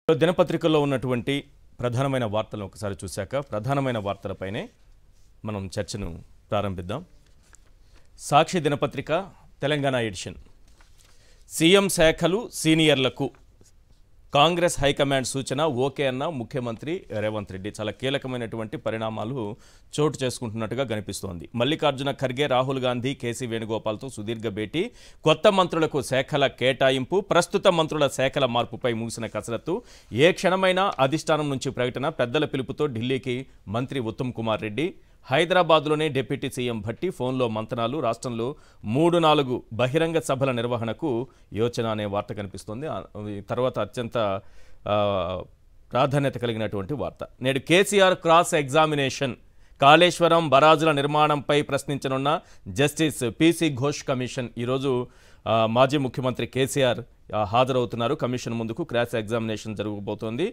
దినపత్రికల్లో ఉన్నటువంటి ప్రధానమైన వార్తలను ఒకసారి చూశాక ప్రధానమైన వార్తలపైనే మనం చర్చను ప్రారంభిద్దాం. సాక్షి దినపత్రిక తెలంగాణ ఎడిషన్. సీఎం శాఖలు సీనియర్లకు కాంగ్రెస్ హైకమాండ్ సూచన ఓకే అన్న ముఖ్యమంత్రి రేవంత్ రెడ్డి. చాలా కీలకమైనటువంటి పరిణామాలు చోటు చేసుకుంటున్నట్టుగా కనిపిస్తోంది. మల్లికార్జున ఖర్గే, రాహుల్ గాంధీ, కేసీ వేణుగోపాల్తో సుదీర్ఘ భేటీ, కొత్త మంత్రులకు శాఖల కేటాయింపు, ప్రస్తుత మంత్రుల శాఖల మార్పుపై ముగిసిన కసరత్తు, ఏ క్షణమైనా అధిష్టానం నుంచి ప్రకటన, పెద్దల పిలుపుతో ఢిల్లీకి మంత్రి ఉత్తమ్ కుమార్ రెడ్డి, హైదరాబాద్లోనే డిప్యూటీ సీఎం భట్టి, ఫోన్లో మంతనాలు, రాష్ట్రంలో 3-4 బహిరంగ సభల నిర్వహణకు యోచన అనే వార్త కనిపిస్తోంది. తర్వాత అత్యంత ప్రాధాన్యత కలిగినటువంటి వార్త, నేడు కేసీఆర్ క్రాస్ ఎగ్జామినేషన్, కాళేశ్వరం బరాజుల నిర్మాణంపై ప్రశ్నించనున్న జస్టిస్ పీసీ ఘోష్ కమిషన్. ఈరోజు మాజీ ముఖ్యమంత్రి కేసీఆర్ హాజరవుతున్నారు కమిషన్ ముందుకు. క్రాస్ ఎగ్జామినేషన్ జరగబోతోంది.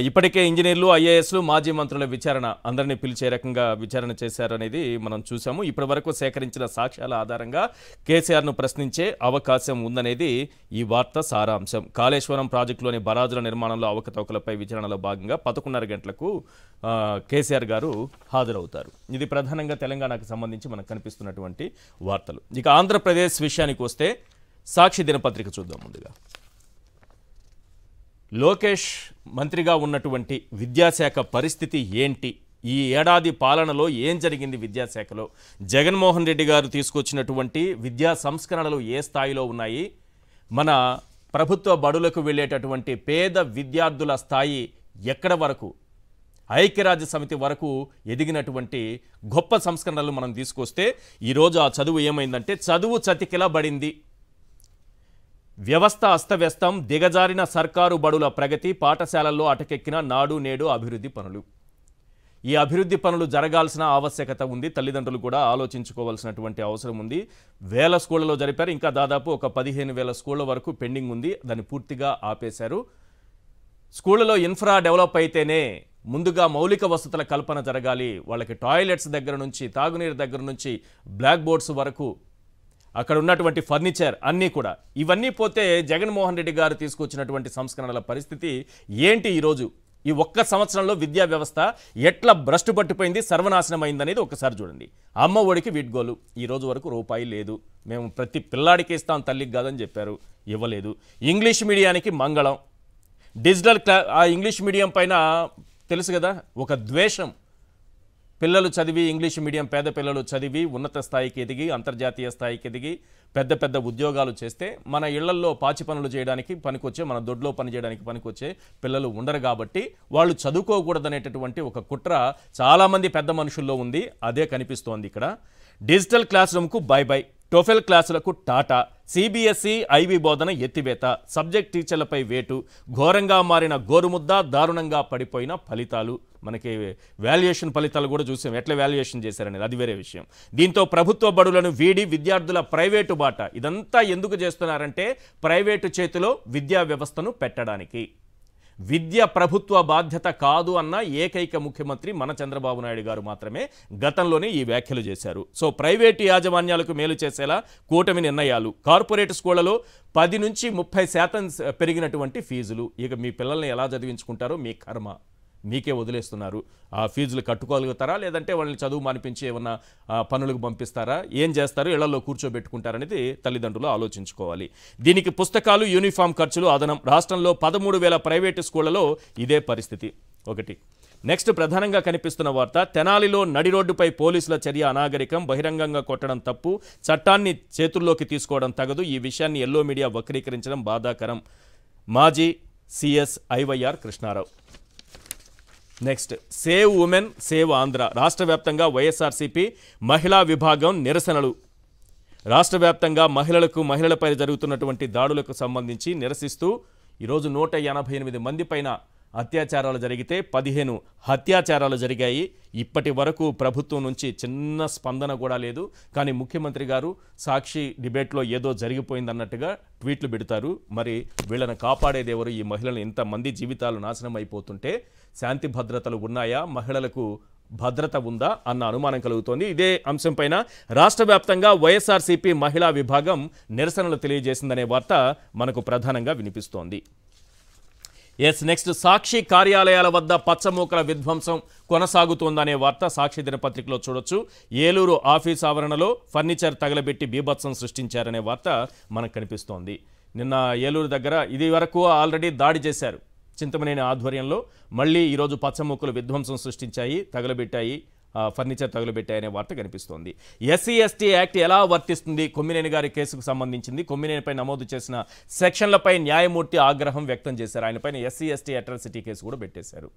ఇప్పటికే ఇంజనీర్లు, ఐఏఎస్లు, మాజీ మంత్రుల విచారణ, అందరినీ పిలిచే రకంగా విచారణ చేశారనేది మనం చూసాము. ఇప్పటి వరకు సేకరించిన సాక్ష్యాల ఆధారంగా కేసీఆర్ను ప్రశ్నించే అవకాశం ఉందనేది ఈ వార్త సారాంశం. కాళేశ్వరం ప్రాజెక్టులోని బరాజుల నిర్మాణంలో అవకతవకలపై విచారణలో భాగంగా 11:30 గంటలకు కేసీఆర్ గారు హాజరవుతారు. ఇది ప్రధానంగా తెలంగాణకు సంబంధించి మనకు కనిపిస్తున్నటువంటి వార్తలు. ఇక ఆంధ్రప్రదేశ్ విషయానికి వస్తే సాక్షి దినపత్రిక చూద్దాం. ముందుగా లోకేష్ మంత్రిగా ఉన్నటువంటి విద్యాశాఖ పరిస్థితి ఏంటి, ఈ ఏడాది పాలనలో ఏం జరిగింది విద్యాశాఖలో, జగన్మోహన్ రెడ్డి గారు తీసుకొచ్చినటువంటి విద్యా సంస్కరణలు ఏ స్థాయిలో ఉన్నాయి, మన ప్రభుత్వ బడులకు వెళ్ళేటటువంటి పేద విద్యార్థుల స్థాయి ఎక్కడ వరకు, ఐక్యరాజ్య సమితి వరకు ఎదిగినటువంటి గొప్ప సంస్కరణలు మనం తీసుకొస్తే ఈరోజు ఆ చదువు ఏమైందంటే చదువు చతికిల బడింది. వ్యవస్థ అస్తవ్యస్తం, దిగజారిన సర్కారు బడుల ప్రగతి, పాఠశాలల్లో అటకెక్కిన నాడు నేడు అభివృద్ధి పనులు. ఈ అభివృద్ధి పనులు జరగాల్సిన ఆవశ్యకత ఉంది. తల్లిదండ్రులు కూడా ఆలోచించుకోవాల్సినటువంటి అవసరం ఉంది. వేల స్కూళ్లలో జరిపారు, ఇంకా దాదాపు ఒక 15,000 స్కూళ్ల వరకు పెండింగ్ ఉంది. దాన్ని పూర్తిగా ఆపేశారు. స్కూళ్లలో ఇన్ఫ్రా డెవలప్ అయితేనే ముందుగా మౌలిక వసతుల కల్పన జరగాలి. వాళ్ళకి టాయిలెట్స్ దగ్గర నుంచి, తాగునీరు దగ్గర నుంచి, బ్లాక్ బోర్డ్స్ వరకు, అక్కడ ఉన్నటువంటి ఫర్నిచర్ అన్నీ కూడా, ఇవన్నీ పోతే జగన్మోహన్ రెడ్డి గారు తీసుకొచ్చినటువంటి సంస్కరణల పరిస్థితి ఏంటి? ఈరోజు ఈ ఒక్క సంవత్సరంలో విద్యా వ్యవస్థ ఎట్లా భ్రష్టు పట్టిపోయింది, సర్వనాశనం అయిందనేది ఒకసారి చూడండి. అమ్మ ఒడికి వీడ్గోలు, ఈ రోజు వరకు రూపాయి లేదు. మేము ప్రతి పిల్లాడికి ఇస్తాం, తల్లికి కాదని చెప్పారు, ఇవ్వలేదు. ఇంగ్లీష్ మీడియానికి మంగళం, డిజిటల్ ఆ ఇంగ్లీష్ మీడియం పైన తెలుసు కదా ఒక ద్వేషం. పిల్లలు చదివి ఇంగ్లీష్ మీడియం, పేద పిల్లలు చదివి ఉన్నత స్థాయికి ఎదిగి, అంతర్జాతీయ స్థాయికి ఎదిగి, పెద్ద పెద్ద ఉద్యోగాలు చేస్తే మన ఇళ్లల్లో పాచి పనులు చేయడానికి పనికొచ్చే, మన దొడ్లో పని చేయడానికి పనికొచ్చే పిల్లలు ఉండరు కాబట్టి వాళ్ళు చదువుకోకూడదనేటటువంటి ఒక కుట్ర చాలామంది పెద్ద మనుషుల్లో ఉంది. అదే కనిపిస్తోంది ఇక్కడ. డిజిటల్ క్లాస్ రూమ్కు బై బై, టోఫెల్ క్లాసులకు టాటా, సిబిఎస్ఈ ఐబీ బోధన ఎత్తివేత, సబ్జెక్ట్ టీచర్లపై వేటు, ఘోరంగా మారిన గోరుముద్ద, దారుణంగా పడిపోయిన ఫలితాలు. మనకి వాల్యుయేషన్ ఫలితాలు కూడా చూసాం, ఎట్లా వాల్యుయేషన్ చేశారనేది, అది వేరే విషయం. దీంతో ప్రభుత్వ బడులను వీడి విద్యార్థుల ప్రైవేటు బాట. ఇదంతా ఎందుకు చేస్తున్నారంటే ప్రైవేటు చేతిలో విద్యా వ్యవస్థను పెట్టడానికి. విద్య ప్రభుత్వ బాధ్యత కాదు అన్న ఏకైక ముఖ్యమంత్రి మన చంద్రబాబు నాయుడు గారు మాత్రమే గతంలోనే ఈ వ్యాఖ్యలు చేశారు. సో ప్రైవేటు యాజమాన్యాలకు మేలు చేసేలా కూటమి నిర్ణయాలు. కార్పొరేట్ స్కూళ్లలో 10 నుంచి 30% పెరిగినటువంటి ఫీజులు. ఇక మీ పిల్లల్ని ఎలా చదివించుకుంటారో మీ కర్మ, మీకే వదిలేస్తున్నారు. ఆ ఫీజులు కట్టుకోగలుగుతారా, లేదంటే వాళ్ళని చదువు మానిపించి ఏమన్నా పనులకు పంపిస్తారా, ఏం చేస్తారు, ఇళ్లలో కూర్చోబెట్టుకుంటారనేది తల్లిదండ్రులు ఆలోచించుకోవాలి. దీనికి పుస్తకాలు, యూనిఫామ్ ఖర్చులు అదనం. రాష్ట్రంలో 13,000 ప్రైవేటు స్కూళ్లలో ఇదే పరిస్థితి. ఒకటి. నెక్స్ట్ ప్రధానంగా కనిపిస్తున్న వార్త, తెనాలిలో నడి రోడ్డుపై పోలీసుల చర్య అనాగరికం, బహిరంగంగా కొట్టడం తప్పు, చట్టాన్ని చేతుల్లోకి తీసుకోవడం తగదు. ఈ విషయాన్ని ఎల్లో మీడియా వక్రీకరించడం బాధాకరం. మాజీ CS IYR Krishnarao. Next, save women save Andhra. రాష్ట్ర వ్యాప్తంగా వైఎస్ఆర్సీపీ మహిళా విభాగం నిరసనలు. రాష్ట్ర వ్యాప్తంగా మహిళలపై జరుగుతున్నటువంటి దాడులకు సంబంధించి నిరసిస్తూ ఈరోజు 188 మంది పైన అత్యాచారాలు జరిగితే 15 హత్యాచారాలు జరిగాయి. ఇప్పటి వరకు ప్రభుత్వం నుంచి చిన్న స్పందన కూడా లేదు. కానీ ముఖ్యమంత్రి గారు సాక్షి డిబేట్లో ఏదో జరిగిపోయిందన్నట్టుగా ట్వీట్లు పెడతారు. మరి వీళ్ళని కాపాడేది ఎవరు? ఈ మహిళలు ఇంతమంది జీవితాలు నాశనం అయిపోతుంటే శాంతి భద్రతలు ఉన్నాయా, మహిళలకు భద్రత ఉందా అన్న అనుమానం కలుగుతోంది. ఇదే అంశంపైన రాష్ట్ర వ్యాప్తంగా వైఎస్ఆర్సీపీ మహిళా విభాగం నిరసనలు తెలియజేసిందనే వార్త మనకు ప్రధానంగా వినిపిస్తోంది. నెక్స్ట్ సాక్షి కార్యాలయాల వద్ద పచ్చమూకల విధ్వంసం కొనసాగుతోందనే వార్త సాక్షి దినపత్రికలో చూడొచ్చు. ఏలూరు ఆఫీస్ ఆవరణలో ఫర్నిచర్ తగలబెట్టి బీభత్సం సృష్టించారనే వార్త మనకు కనిపిస్తోంది. నిన్న ఏలూరు దగ్గర ఇది వరకు ఆల్రెడీ దాడి చేశారు చింతమనేని ఆధ్వర్యంలో. మళ్ళీ ఈరోజు పచ్చమూకలు విధ్వంసం సృష్టించాయి, తగలబెట్టాయి, ఫర్నిచర్ తగులబెట్టాయనే వార్త కనిపిస్తోంది. ఎస్సీ ఎస్టీ యాక్ట్ ఎలా వర్తిస్తుంది? కొమ్మినేని గారి కేసుకు సంబంధించింది. కొమ్మినేనిపై నమోదు చేసిన సెక్షన్లపై న్యాయమూర్తి ఆగ్రహం వ్యక్తం చేశారు. ఆయనపైన ఎస్సీ ఎస్టీ అట్రాసిటీ కేసు కూడా పెట్టేశారు.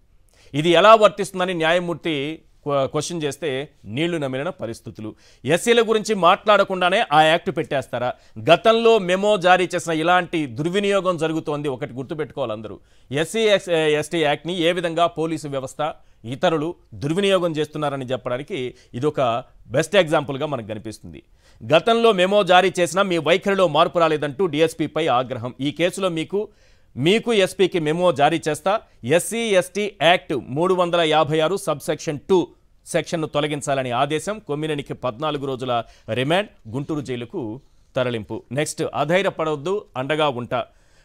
ఇది ఎలా వర్తిస్తుందని న్యాయమూర్తి క్వశ్చన్ చేస్తే నీళ్లు నమిలిన పరిస్థితులు. ఎస్సీల గురించి మాట్లాడకుండానే ఆ యాక్ట్ పెట్టేస్తారా? గతంలో మెమో జారీ చేసిన ఇలాంటి దుర్వినియోగం జరుగుతోంది. ఒకటి గుర్తుపెట్టుకోవాలి అందరూ. ఎస్సీ ఎస్టీ యాక్ట్ని ఏ విధంగా పోలీసు వ్యవస్థ ఇతరులు దుర్వినియోగం చేస్తున్నారని చెప్పడానికి ఇదొక బెస్ట్ ఎగ్జాంపుల్గా మనకు కనిపిస్తుంది. గతంలో మెమో జారీ చేసినా మీ వైఖరిలో మార్పు రాలేదంటూ డీఎస్పీపై ఆగ్రహం. ఈ కేసులో మీకు ఎస్పీకి మెమో జారీ చేస్తా, ఎస్సీ ఎస్టీ యాక్ట్ 356 సబ్సెక్షన్ 2 సెక్షన్ను తొలగించాలని ఆదేశం. కొమ్మినేనికి 14 రోజుల రిమాండ్, గుంటూరు జైలుకు తరలింపు. నెక్స్ట్, అధైర్యపడవద్దు, అండగా ఉంటా.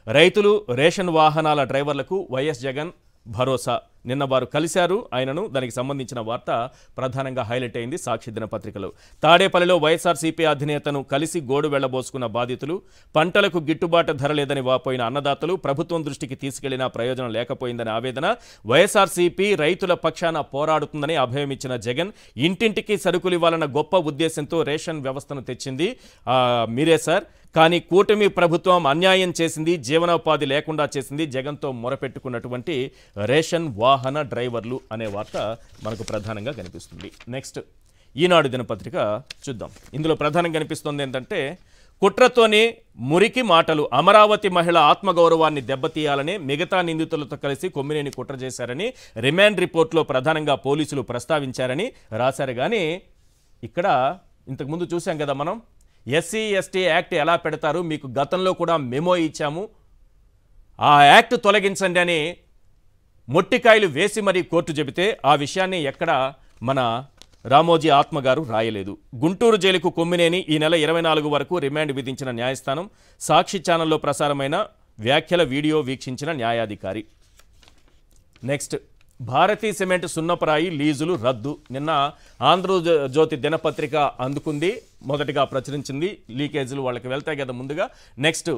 రైతులు, రేషన్ వాహనాల డ్రైవర్లకు వైఎస్ జగన్ భరోసా. నిన్న వారు కలిశారు ఆయనను. దానికి సంబంధించిన వార్త ప్రధానంగా హైలైట్ అయింది సాక్షి దినపత్రికలో. తాడేపల్లిలో వైఎస్ఆర్సీపీ అధినేతను కలిసి గోడు వెళ్లబోసుకున్న బాధితులు, పంటలకు గిట్టుబాటు ధర లేదని వాపోయిన అన్నదాతలు, ప్రభుత్వం దృష్టికి తీసుకెళ్లినా ప్రయోజనం లేకపోయిందని ఆవేదన. వైఎస్ఆర్సీపీ రైతుల పక్షాన పోరాడుతుందని అభయమిచ్చిన జగన్, ఇంటింటికి సరుకులు ఇవ్వాలన్న గొప్ప ఉద్దేశంతో రేషన్ వ్యవస్థను తెచ్చింది మీరే సార్, కానీ కూటమి ప్రభుత్వం అన్యాయం చేసింది, జీవనోపాధి లేకుండా చేసింది. జగన్తో మొరపెట్టుకున్నటువంటి రేషన్ వాహన డ్రైవర్లు అనే వార్త మనకు ప్రధానంగా కనిపిస్తుంది. నెక్స్ట్, ఈనాడు దినపత్రిక చూద్దాం. ఇందులో ప్రధానంగా కనిపిస్తుంది ఏంటంటే, కుట్రతోనే మురికి మాటలు, అమరావతి మహిళ ఆత్మగౌరవాన్ని దెబ్బతీయాలని మిగతా నిందితులతో కలిసి కొమ్మినేని కుట్ర చేశారని రిమాండ్ రిపోర్ట్లో ప్రధానంగా పోలీసులు ప్రస్తావించారని రాశారు. కానీ ఇక్కడ ఇంతకుముందు చూసాం కదా మనం, ఎస్సీ ఎస్టీ యాక్ట్ ఎలా పెడతారు, మీకు గతంలో కూడా మెమో ఇచ్చాము, ఆ యాక్ట్ తొలగించండి అని మొట్టికాయలు వేసి మరీ కోర్టు చెబితే ఆ విషయాన్ని ఎక్కడ మన రామోజీ ఆత్మగారు రాయలేదు. గుంటూరు జైలుకు కొమ్మినేని ఈ నెల 24 వరకు రిమాండ్ విధించిన న్యాయస్థానం. సాక్షి ఛానల్లో ప్రసారమైన వ్యాఖ్యల వీడియో వీక్షించిన న్యాయాధికారి. నెక్స్ట్, భారతీ సిమెంట్ సున్నపరాయి లీజులు రద్దు. నిన్న ఆంధ్రజ్యోతి దినపత్రిక అందుకుంది, మొదటిగా ప్రచురించింది. లీకేజీలు వాళ్ళకి వెళ్తాయి కదా ముందుగా. నెక్స్ట్,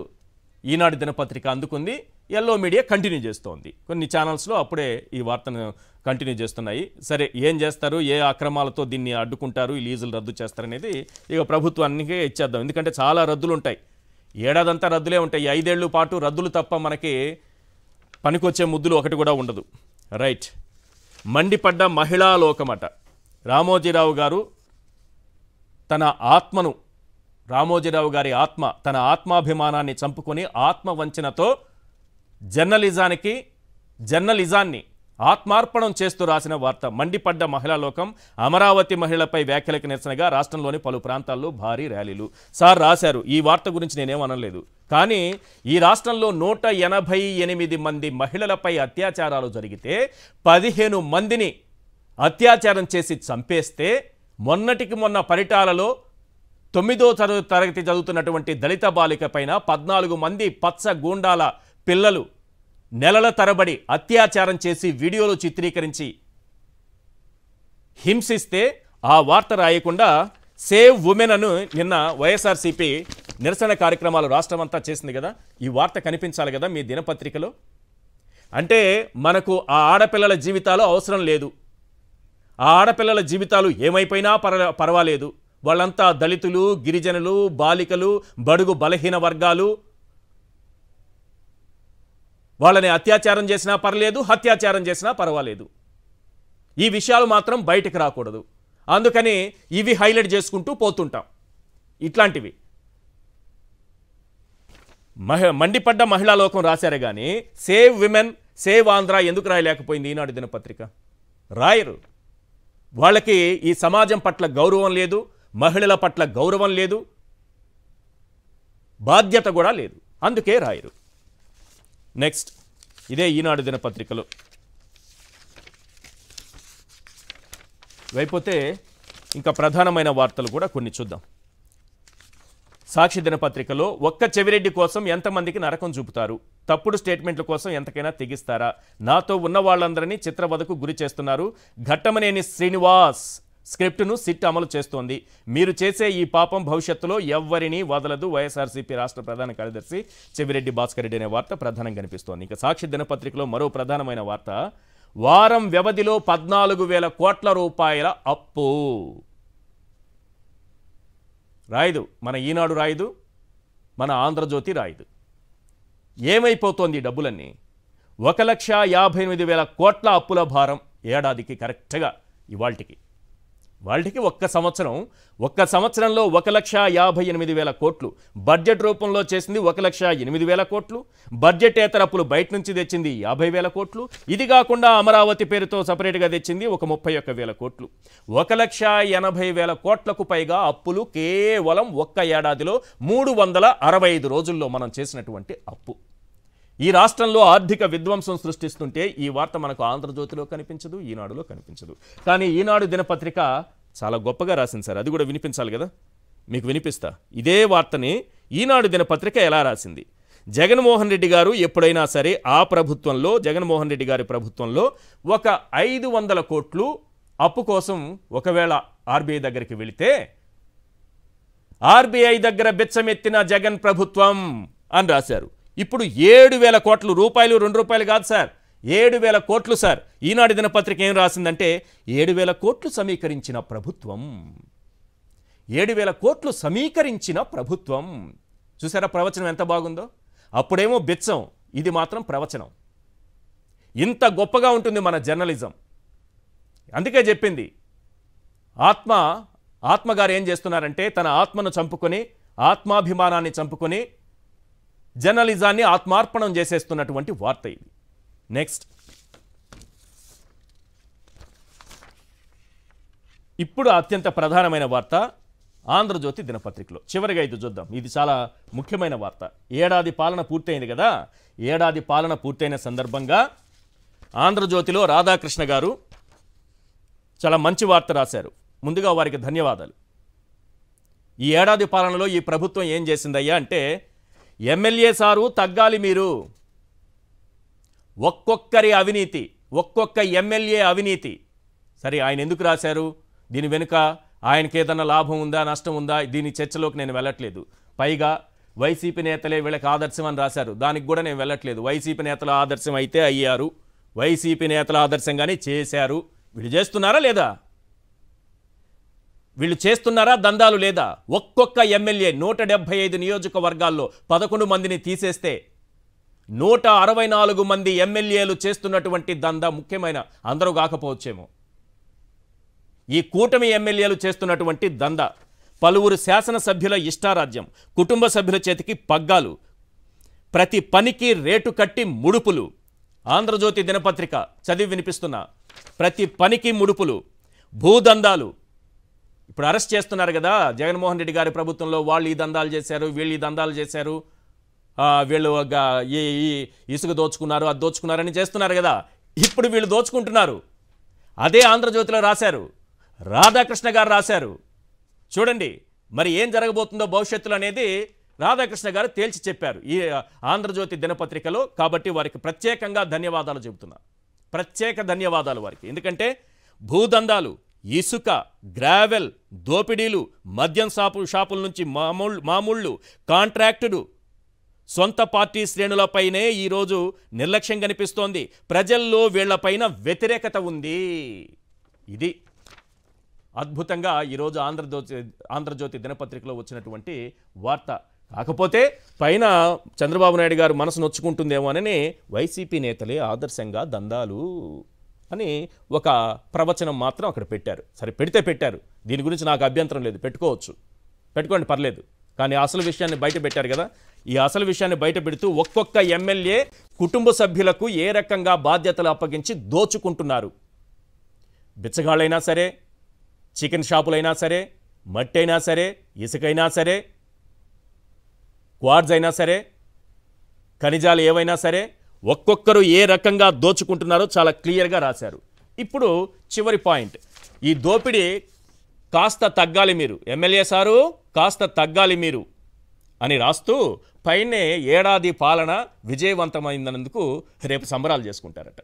ఈనాడు దినపత్రిక అందుకుంది, ఎల్లో మీడియా కంటిన్యూ చేస్తోంది. కొన్ని ఛానల్స్లో అప్పుడే ఈ వార్తను కంటిన్యూ చేస్తున్నాయి. సరే, ఏం చేస్తారు, ఏ అక్రమాలతో దీన్ని అడ్డుకుంటారు, ఈ లీజులు రద్దు చేస్తారనేది ఇక ప్రభుత్వానికి ఇచ్చేద్దాం. ఎందుకంటే చాలా రద్దులు ఉంటాయి, ఏడాదంతా రద్దులే ఉంటాయి. 5 ఏళ్ల పాటు రద్దులు తప్ప మనకి పనికొచ్చే ముద్దులు ఒకటి కూడా ఉండదు. రైట్, మండిపడ్డ మహిళా లోకమట. రామోజీరావు గారు తన ఆత్మను, రామోజీరావు గారి ఆత్మ, తన ఆత్మాభిమానాన్ని చంపుకొని ఆత్మవంచనతో జర్నలిజాన్ని ఆత్మార్పణం చేస్తూ రాసిన వార్త. మండిపడ్డ మహిళా లోకం, అమరావతి మహిళలపై వ్యాఖ్యలకు నిరసనగా రాష్ట్రంలోని పలు ప్రాంతాల్లో భారీ ర్యాలీలు. సార్ రాశారు, ఈ వార్త గురించి నేనేమనలేదు. కానీ ఈ రాష్ట్రంలో 188 మంది మహిళలపై అత్యాచారాలు జరిగితే 15 మందిని అత్యాచారం చేసి చంపేస్తే, మొన్నటికి మొన్న పరిటాలలో 9వ తరగతి చదువుతున్నటువంటి దళిత బాలిక పైన 14 మంది పచ్చ గూండాల పిల్లలు నెలల తరబడి అత్యాచారం చేసి వీడియోలు చిత్రీకరించి హింసిస్తే ఆ వార్త రాయకుండా సేవ్ ఉమెన్ అను నిన్న వైఎస్ఆర్సీపీ నిరసన కార్యక్రమాలు రాష్ట్రమంతా చేసింది కదా. ఈ వార్త కనిపించాలి కదా మీ దినపత్రికలో. అంటే మనకు ఆ ఆడపిల్లల జీవితాలు అవసరం లేదు, ఆ ఆడపిల్లల జీవితాలు ఏమైపోయినా పర్వాలేదు, వాళ్ళంతా దళితులు, గిరిజనులు, బాలికలు, బడుగు బలహీన వర్గాలు, వాళ్ళని అత్యాచారం చేసినా పర్లేదు, హత్యాచారం చేసినా పర్వాలేదు. ఈ విషయాలు మాత్రం బయటకు రాకూడదు. అందుకని ఇవి హైలైట్ చేసుకుంటూ పోతుంటాం. ఇట్లాంటివి మండిపడ్డ మహిళా లోకం రాశారే కానీ సేవ్ విమెన్, సేవ్ ఆంధ్ర ఎందుకు రాయలేకపోయింది ఈనాడు దినపత్రిక? రాయరు. వాళ్ళకి ఈ సమాజం పట్ల గౌరవం లేదు, మహిళల పట్ల గౌరవం లేదు, బాధ్యత కూడా లేదు, అందుకే రాయరు. నెక్స్ట్, ఇదే ఈనాడు దినపత్రికలో అయిపోతే ఇంకా ప్రధానమైన వార్తలు కూడా కొన్ని చూద్దాం. సాక్షి దినపత్రికలో ఒక్క చెవిరెడ్డి కోసం ఎంతమందికి నరకం చూపుతారు, తప్పుడు స్టేట్మెంట్ల కోసం ఎంతకైనా తెగిస్తారా, నాతో ఉన్న వాళ్ళందరినీ చిత్రవధకు గురి చేస్తున్నారు, ఘట్టమనేని శ్రీనివాస్ స్క్రిప్టును సిట్ అమలు చేస్తోంది, మీరు చేసే ఈ పాపం భవిష్యత్తులో ఎవ్వరినీ వదలదు, వైఎస్ఆర్సీపీ రాష్ట్ర ప్రధాన కార్యదర్శి చెవిరెడ్డి భాస్కర్ రెడ్డి అనే వార్త ప్రధానంగా కనిపిస్తోంది. ఇక సాక్షి దినపత్రికలో మరో ప్రధానమైన వార్త, వారం వ్యవధిలో 14,000 కోట్ల రూపాయల అప్పు. రాయదు మన ఈనాడు, రాయదు మన ఆంధ్రజ్యోతి, రాయదు. ఏమైపోతోంది ఈ డబ్బులన్నీ? 1,58,000 కోట్ల అప్పుల భారం ఏడాదికి, కరెక్ట్గా ఇవాల్టికి ఒక్క సంవత్సరంలో 1,58,000 కోట్లు బడ్జెట్ రూపంలో చేసింది, 1,08,000 కోట్లు బడ్జెటేతర అప్పులు బయట నుంచి తెచ్చింది 50,000 కోట్లు, ఇది కాకుండా అమరావతి పేరుతో సపరేట్గా తెచ్చింది ఒక 31,000 కోట్లు. 1,80,000 కోట్లకు పైగా అప్పులు కేవలం ఒక్క ఏడాదిలో 365 రోజుల్లో మనం చేసినటువంటి అప్పు. ఈ రాష్ట్రంలో ఆర్థిక విధ్వంసం సృష్టిస్తుంటే ఈ వార్త మనకు ఆంధ్రజ్యోతిలో కనిపించదు, ఈనాడులో కనిపించదు. కానీ ఈనాడు దినపత్రిక చాలా గొప్పగా రాసింది సార్, అది కూడా వినిపించాలి కదా, మీకు వినిపిస్తా. ఇదే వార్తని ఈనాడు దినపత్రిక ఎలా రాసింది, జగన్మోహన్ రెడ్డి గారు ఎప్పుడైనా సరే ఆ ప్రభుత్వంలో, జగన్మోహన్ రెడ్డి గారి ప్రభుత్వంలో ఒక 500 కోట్లు అప్పు కోసం ఒకవేళ ఆర్బీఐ దగ్గరికి వెళితే, ఆర్బీఐ దగ్గర బెచ్చమెత్తిన జగన్ ప్రభుత్వం అని రాశారు. ఇప్పుడు 7,000 కోట్లు, రూపాయలు 2 రూపాయలు కాదు సార్, 7,000 కోట్లు సార్. ఈనాడు దినపత్రిక ఏం రాసిందంటే 7,000 కోట్లు సమీకరించిన ప్రభుత్వం, 7,000 కోట్లు సమీకరించిన ప్రభుత్వం. చూసారా ప్రవచనం ఎంత బాగుందో? అప్పుడేమో బెచ్చం, ఇది మాత్రం ప్రవచనం. ఇంత గొప్పగా ఉంటుంది మన జర్నలిజం. అందుకే చెప్పింది, ఆత్మగారు ఏం చేస్తున్నారంటే తన ఆత్మను చంపుకొని, ఆత్మాభిమానాన్ని చంపుకొని జర్నలిజాన్ని ఆత్మార్పణం చేసేస్తున్నటువంటి వార్త ఇది. నెక్స్ట్, ఇప్పుడు అత్యంత ప్రధానమైన వార్త ఆంధ్రజ్యోతి దినపత్రికలో. చివరిగా ఇది చూద్దాం, ఇది చాలా ముఖ్యమైన వార్త. ఏడాది పాలన పూర్తయింది కదా, ఏడాది పాలన పూర్తయిన సందర్భంగా ఆంధ్రజ్యోతిలో రాధాకృష్ణ గారు చాలా మంచి వార్త రాశారు. ముందుగా వారికి ధన్యవాదాలు. ఈ ఏడాది పాలనలో ఈ ప్రభుత్వం ఏం చేసిందయ్యా అంటే, ఎమ్మెల్యే సారు తగ్గాలి మీరు, ఒక్కొక్కరి అవినీతి, ఒక్కొక్క ఎమ్మెల్యే అవినీతి. సరే, ఆయన ఎందుకు రాశారు, దీని వెనుక ఆయనకి ఏదన్నా లాభం ఉందా, నష్టం ఉందా, దీని చర్చలోకి నేను వెళ్ళట్లేదు. పైగా వైసీపీ నేతలే వీళ్ళకి ఆదర్శం అని రాశారు, దానికి కూడా నేను వెళ్ళట్లేదు. వైసీపీ నేతల ఆదర్శం అయితే అయ్యారు, వైసీపీ నేతల ఆదర్శంగానే చేశారు. వీళ్ళు చేస్తున్నారా లేదా? వీళ్ళు చేస్తున్నారా దందాలు లేదా? ఒక్కొక్క ఎమ్మెల్యే 175 నియోజకవర్గాల్లో 11 మందిని తీసేస్తే 164 మంది ఎమ్మెల్యేలు చేస్తున్నటువంటి దందా, ముఖ్యమైన అందరూ కాకపోవచ్చేమో, ఈ కూటమి ఎమ్మెల్యేలు చేస్తున్నటువంటి దందా, పలువురు శాసనసభ్యుల ఇష్టారాజ్యం, కుటుంబ సభ్యుల చేతికి పగ్గాలు, ప్రతి పనికి రేటు కట్టి ముడుపులు. ఆంధ్రజ్యోతి దినపత్రిక చదివి వినిపిస్తున్నా, ప్రతి పనికి ముడుపులు, భూదందాలు. ఇప్పుడు అరెస్ట్ చేస్తున్నారు కదా జగన్మోహన్ రెడ్డి గారి ప్రభుత్వంలో, వాళ్ళు ఈ దందాలు చేశారు, వీళ్ళు ఈ దందాలు చేశారు, వీళ్ళు ఈ ఇసుక దోచుకున్నారు, అది దోచుకున్నారని చేస్తున్నారు కదా. ఇప్పుడు వీళ్ళు దోచుకుంటున్నారు. అదే ఆంధ్రజ్యోతిలో రాశారు, రాధాకృష్ణ గారు రాశారు. చూడండి మరి ఏం జరగబోతుందో భవిష్యత్తులో అనేది రాధాకృష్ణ గారు తేల్చి చెప్పారు ఈ ఆంధ్రజ్యోతి దినపత్రికలో. కాబట్టి వారికి ప్రత్యేకంగా ధన్యవాదాలు చెబుతున్నా, ప్రత్యేక ధన్యవాదాలు వారికి. ఎందుకంటే భూదందాలు, ఇసుక, గ్రావెల్, దోపిడీలు, మద్యం షాపుల నుంచి మామూళ్ళు, కాంట్రాక్టుడు, సొంత పార్టీ శ్రేణులపైనే ఈరోజు నిర్లక్ష్యం కనిపిస్తోంది. ప్రజల్లో వీళ్లపైన వ్యతిరేకత ఉంది. ఇది అద్భుతంగా ఈరోజు ఆంధ్రజ్యోతి దినపత్రికలో వచ్చినటువంటి వార్త. కాకపోతే పైన చంద్రబాబు నాయుడు గారు మనసు నొచ్చుకుంటుందేమో అని వైసీపీ నేతలే ఆదర్శంగా దందాలు అని ఒక ప్రవచనం మాత్రం అక్కడ పెట్టారు. సరే, పెడితే పెట్టారు, దీని గురించి నాకు అభ్యంతరం లేదు, పెట్టుకోండి పర్లేదు. కానీ అసలు విషయాన్ని బయట పెట్టారు కదా. ఈ అసలు విషయాన్ని బయట పెడుతూ ఒక్కొక్క ఎమ్మెల్యే కుటుంబ సభ్యులకు ఏ రకంగా బాధ్యతలు అప్పగించి దోచుకుంటున్నారు. బిచ్చగాళ్ళైనా సరే, చికెన్ షాపులైనా సరే, మట్టి అయినా సరే, ఇసుకైనా సరే, క్వార్డ్స్ అయినా సరే, ఖనిజాలు ఏవైనా సరే, ఒక్కొక్కరు ఏ రకంగా దోచుకుంటున్నారో చాలా క్లియర్గా రాశారు. ఇప్పుడు చివరి పాయింట్, ఈ దోపిడీ కాస్త తగ్గాలి మీరు, ఎమ్మెల్యే సారు కాస్త తగ్గాలి మీరు. అని రాస్తూ పైనే ఏడాది పాలన విజయవంతమైనందుకు రేపు సంబరాలు చేసుకుంటారట.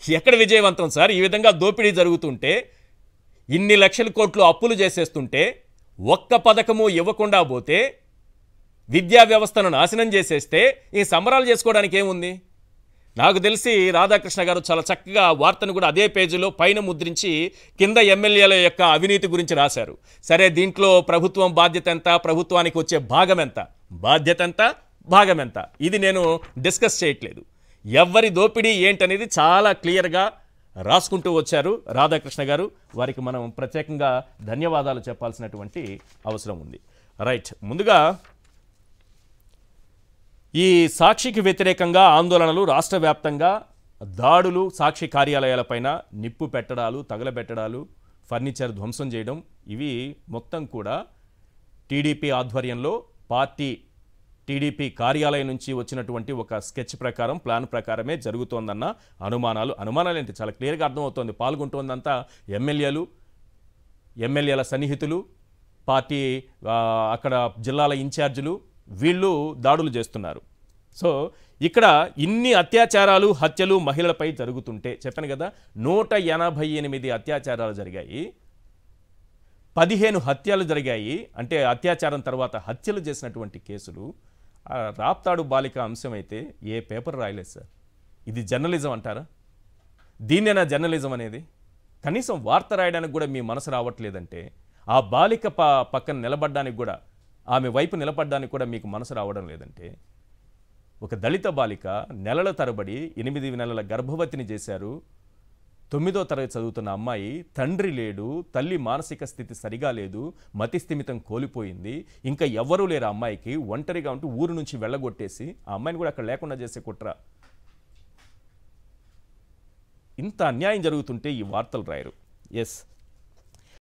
ఎక్కడ విజయవంతం సార్? ఈ విధంగా దోపిడీ జరుగుతుంటే, ఇన్ని లక్షల కోట్లు అప్పులు చేసేస్తుంటే, ఒక్క పథకము ఇవ్వకుండా పోతే, విద్యా వ్యవస్థను నాశనం చేసేస్తే ఈ సంబరాలు చేసుకోవడానికి ఏముంది? నాకు తెలిసి రాధాకృష్ణ గారు చాలా చక్కగా వార్తను కూడా అదే పేజీలో పైన ముద్రించి కింద ఎమ్మెల్యేల యొక్క అవినీతి గురించి రాశారు. సరే, దీంట్లో ప్రభుత్వం బాధ్యత ఎంత, ప్రభుత్వానికి వచ్చే భాగం ఎంత, బాధ్యత ఎంత, భాగం ఎంత, ఇది నేను డిస్కస్ చేయట్లేదు. ఎవరి దోపిడీ ఏంటనేది చాలా క్లియర్గా రాసుకుంటూ వచ్చారు రాధాకృష్ణ గారు. వారికి మనం ప్రత్యేకంగా ధన్యవాదాలు చెప్పాల్సినటువంటి అవసరం ఉంది. రైట్, ముందుగా ఈ సాక్షికి వ్యతిరేకంగా ఆందోళనలు, రాష్ట్ర వ్యాప్తంగా దాడులు, సాక్షి కార్యాలయాలపైన నిప్పు పెట్టడాలు, తగలబెట్టడాలు, ఫర్నిచర్ ధ్వంసం చేయడం, ఇవి మొత్తం కూడా టీడీపీ ఆధ్వర్యంలో పార్టీ టీడీపీ కార్యాలయం నుంచి వచ్చినటువంటి ఒక స్కెచ్ ప్రకారం, ప్లాన్ ప్రకారమే జరుగుతోందన్న అనుమానాలు ఏంటి చాలా క్లియర్గా అర్థమవుతోంది. పాల్గొంటోందంతా ఎమ్మెల్యేల సన్నిహితులు, పార్టీ అక్కడ జిల్లాల ఇన్ఛార్జీలు, వీళ్ళు దాడులు చేస్తున్నారు. సో ఇక్కడ ఇన్ని అత్యాచారాలు, హత్యలు మహిళలపై జరుగుతుంటే, చెప్పాను కదా 188 అత్యాచారాలు జరిగాయి, 15 హత్యలు జరిగాయి. అంటే అత్యాచారం తర్వాత హత్యలు చేసినటువంటి కేసులు. రాప్తాడు బాలిక అంశం అయితే ఏ పేపర్ రాయలేదు సార్. ఇది జర్నలిజం అంటారా? దీన్నేనా జర్నలిజం అనేది? కనీసం వార్త రాయడానికి కూడా మీ మనసు రావట్లేదంటే, ఆ బాలిక పక్కన నిలబడడానికి కూడా, ఆమె వైపు నిలబడడానికి కూడా మీకు మనసు రావడం లేదంటే, ఒక దళిత బాలిక నెలల తరబడి 8 నెలల గర్భవతిని చేశారు. 9వ తరగతి చదువుతున్న అమ్మాయి, తండ్రి లేడు, తల్లి మానసిక స్థితి సరిగా లేదు, మతి స్థిమితం కోల్పోయింది, ఇంకా ఎవ్వరూ లేరు అమ్మాయికి, ఒంటరిగా ఉంటూ ఊరు నుంచి వెళ్ళగొట్టేసి ఆ అమ్మాయిని కూడా అక్కడ లేకుండా చేసే కుట్ర. ఇంత అన్యాయం జరుగుతుంటే ఈ వార్తలు రాయరు. ఎస్,